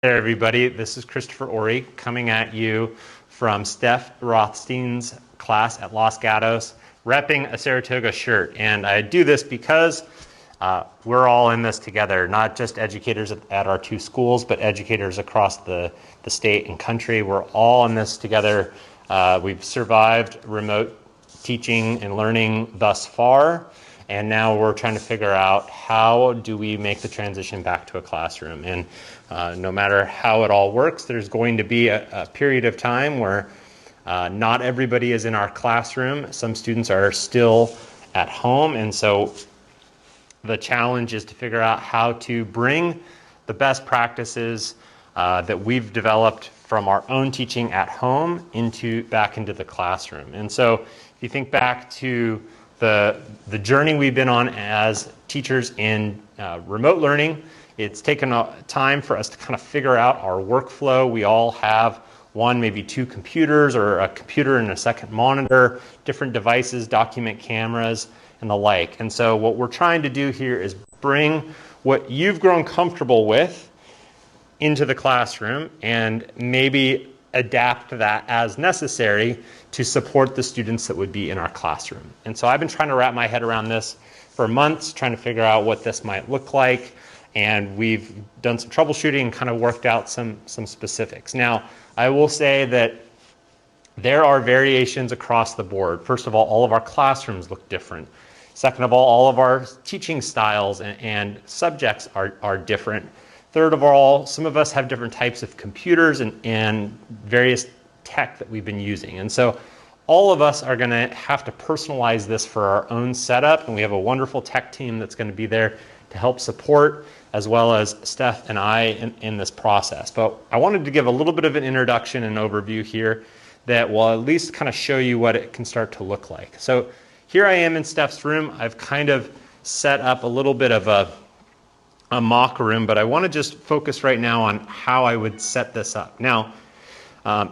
Hey everybody, this is Christopher Ori coming at you from Steph Rothstein's class at Los Gatos, repping a Saratoga shirt. And I do this because we're all in this together, not just educators at our two schools, but educators across the state and country. We're all in this together. We've survived remote teaching and learning thus far. And now we're trying to figure out how do we make the transition back to a classroom. And no matter how it all works, there's going to be a period of time where not everybody is in our classroom. Some students are still at home. And so the challenge is to figure out how to bring the best practices that we've developed from our own teaching at home back into the classroom. And so if you think back to the journey we've been on as teachers in remote learning, it's taken time for us to kind of figure out our workflow. We all have one, maybe two computers, or a computer and a second monitor, different devices, document cameras, and the like. And so what we're trying to do here is bring what you've grown comfortable with into the classroom and maybe adapt that as necessary to support the students that would be in our classroom. And so I've been trying to wrap my head around this for months, trying to figure out what this might look like. And we've done some troubleshooting and kind of worked out some specifics. Now, I will say that there are variations across the board. First of all of our classrooms look different. Second of all of our teaching styles and subjects are different. Third of all, some of us have different types of computers and various tech that we've been using. And so all of us are going to have to personalize this for our own setup. And we have a wonderful tech team that's going to be there to help support, as well as Steph and I in this process. But I wanted to give a little bit of an introduction and overview here that will at least kind of show you what it can start to look like. So here I am in Steph's room. I've kind of set up a little bit of a mock room, but I want to just focus right now on how I would set this up. Now,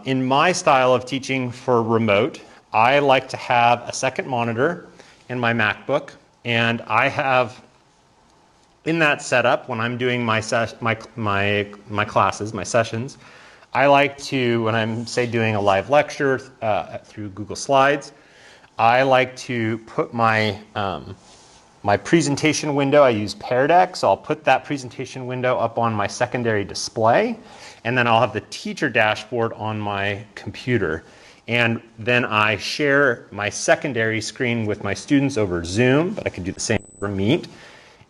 in my style of teaching for remote, I like to have a second monitor in my MacBook, and I have in that setup, when I'm doing my classes, my sessions, I like to, when I'm say doing a live lecture through Google Slides, I like to put my my presentation window. I use Pear Deck, so I'll put that presentation window up on my secondary display, and then I'll have the teacher dashboard on my computer. And then I share my secondary screen with my students over Zoom, but I can do the same over Meet.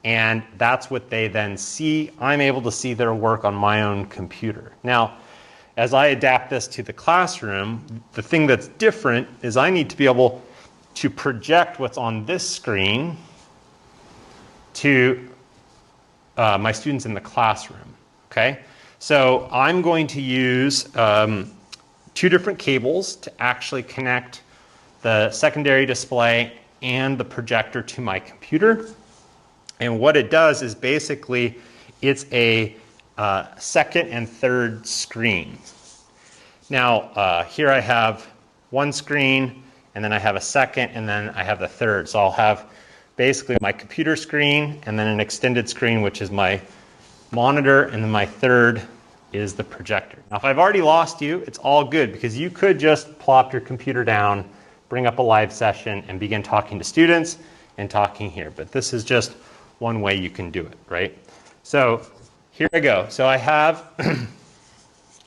And that's what they then see. I'm able to see their work on my own computer. Now, as I adapt this to the classroom, the thing that's different is I need to be able to project what's on this screen to my students in the classroom, okay? So I'm going to use two different cables to actually connect the secondary display and the projector to my computer. And what it does is basically it's a second and third screen. Now, here I have one screen, and then I have a second, and then I have the third. So I'll have basically my computer screen, and then an extended screen, which is my monitor, and then my third is the projector. Now, if I've already lost you, it's all good, because you could just plop your computer down, bring up a live session, and begin talking to students and talking here. But this is just one way you can do it, right? So here I go. So I have,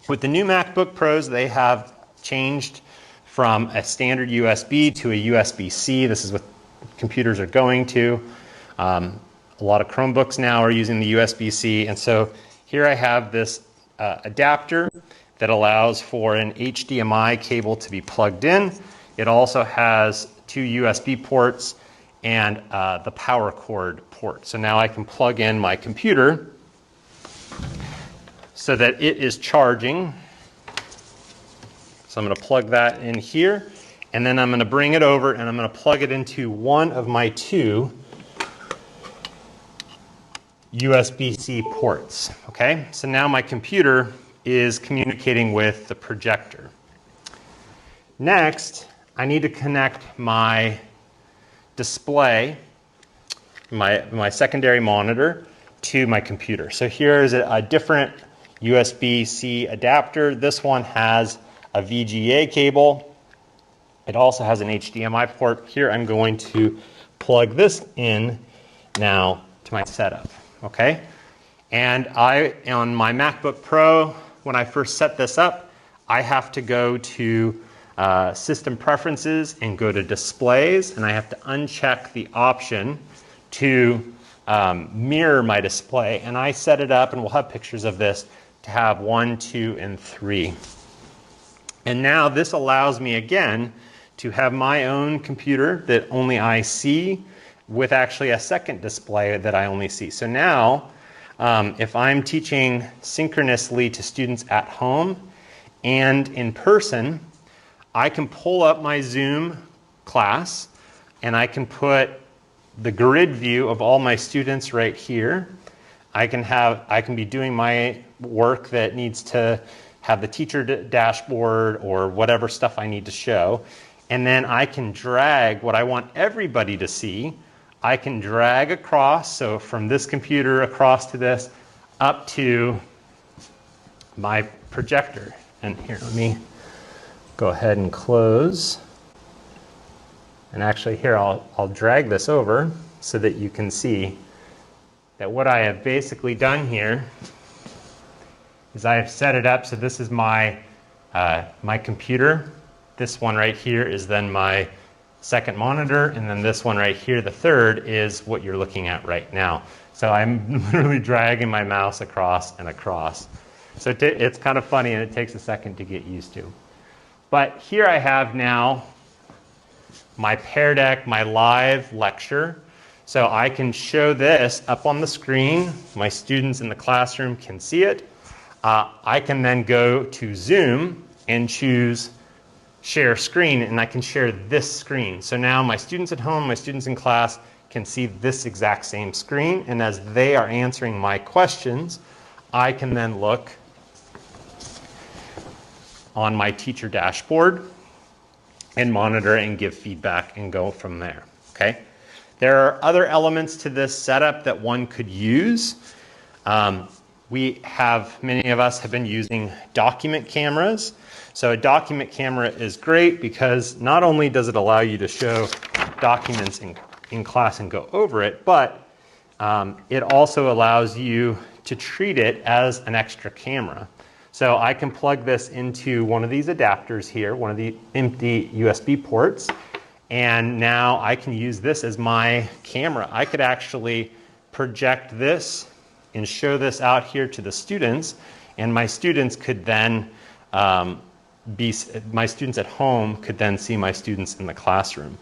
with the new MacBook Pros, they have changed from a standard USB to a USB-C. This is what computers are going to. A lot of Chromebooks now are using the USB-C. And so here I have this adapter that allows for an HDMI cable to be plugged in. It also has two USB ports and the power cord port. So now I can plug in my computer so that it is charging. So I'm going to plug that in here, and then I'm going to bring it over and I'm going to plug it into one of my two USB-C ports. Okay, so now my computer is communicating with the projector. Next, I need to connect my display, my secondary monitor, to my computer. So here is a different USB-C adapter. This one has a VGA cable. It also has an HDMI port. Here I'm going to plug this in now to my setup, okay? And on my MacBook Pro, when I first set this up, I have to go to System Preferences and go to Displays, and I have to uncheck the option to mirror my display. And I set it up, and we'll have pictures of this, to have 1, 2, and 3. And now this allows me again to have my own computer that only I see, with actually a second display that I only see. So now, if I'm teaching synchronously to students at home and in person, I can pull up my Zoom class and I can put the grid view of all my students right here. I can be doing my work that needs to have the teacher dashboard or whatever stuff I need to show. And then I can drag what I want everybody to see. I can drag across, so from this computer across to this, up to my projector. And here, let me go ahead and close. And actually here, I'll drag this over so that you can see that what I have basically done here is I have set it up so this is my computer. This one right here is then my second monitor, and then this one right here, the third, is what you're looking at right now. So I'm literally dragging my mouse across and across. So it's kind of funny, and it takes a second to get used to. But here I have now my Pear Deck, my live lecture. So I can show this up on the screen. My students in the classroom can see it. I can then go to Zoom and choose Share Screen, and I can share this screen. So now my students at home, my students in class can see this exact same screen, and as they are answering my questions, I can then look on my teacher dashboard and monitor and give feedback and go from there, okay? There are other elements to this setup that one could use. Many of us have been using document cameras. So a document camera is great because not only does it allow you to show documents in class and go over it, but it also allows you to treat it as an extra camera. So I can plug this into one of these adapters here, one of the empty USB ports, and now I can use this as my camera. I could actually project this and show this out here to the students, and my students could then my students at home could then see my students in the classroom.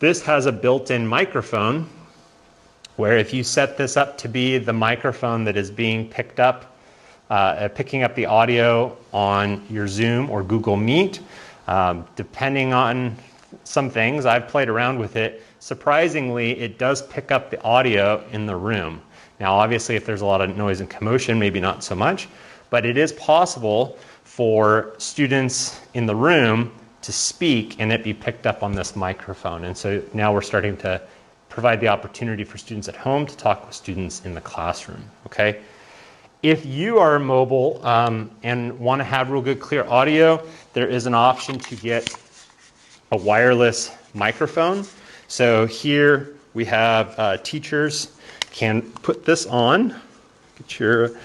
This has a built-in microphone where if you set this up to be the microphone that is being picking up the audio on your Zoom or Google Meet, depending on some things, I've played around with it. Surprisingly, it does pick up the audio in the room. Now, obviously, if there's a lot of noise and commotion, maybe not so much, but it is possible for students in the room to speak and it be picked up on this microphone. And so now we're starting to provide the opportunity for students at home to talk with students in the classroom, okay? If you are mobile and want to have real good clear audio, there is an option to get a wireless microphone. So here we have teachers can put this on. You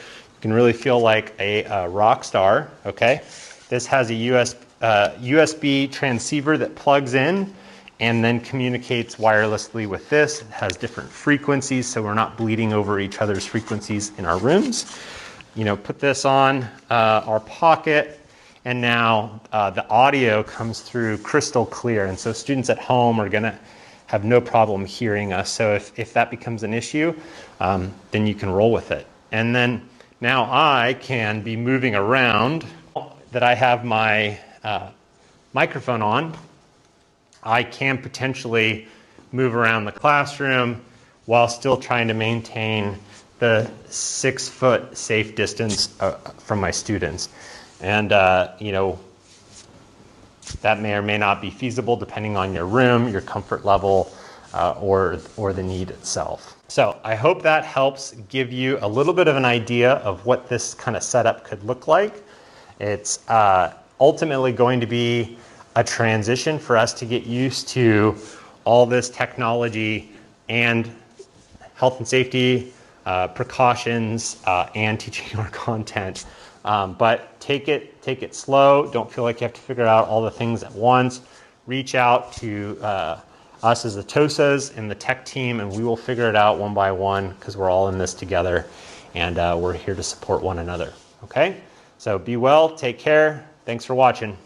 can really feel like a rock star, okay? This has a USB transceiver that plugs in and then communicates wirelessly with this. It has different frequencies, so we're not bleeding over each other's frequencies in our rooms. Put this on our pocket, and now the audio comes through crystal clear, and so students at home are gonna have no problem hearing us. So if that becomes an issue, then you can roll with it. And then now I can be moving around that I have my microphone on. I can potentially move around the classroom while still trying to maintain the 6-foot safe distance from my students. And, that may or may not be feasible depending on your room, your comfort level, or the need itself. So I hope that helps give you a little bit of an idea of what this kind of setup could look like. It's ultimately going to be a transition for us to get used to all this technology and health and safety precautions and teaching our content. But take it slow. Don't feel like you have to figure out all the things at once. Reach out to us as the TOSAs and the tech team, and we will figure it out one by one because we're all in this together, and we're here to support one another. Okay? So be well, take care. Thanks for watching.